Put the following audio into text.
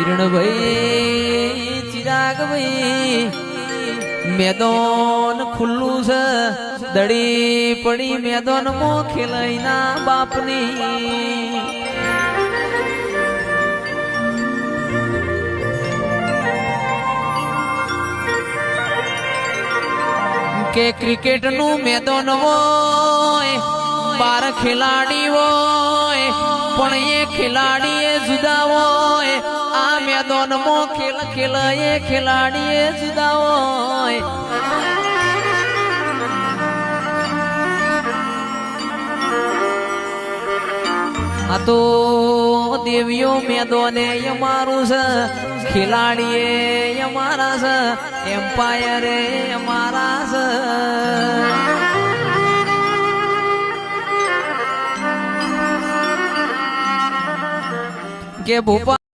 किरण भाई चिराग भाई मैदान खुल्लू से दड़ी पड़ी मैदान मो खेलना बापनी के क्रिकेट नु मैदान होय 12 खिलाड़ी होय पण ये खिलाड़ी जुदा होय आ मैदान मो खेल खेलाए खिलाड़ी जुदा होय आ तो देवियों मैदाने यमारू से खिलाड़ी यमारा से एम्पायर यमारा से के भोपाल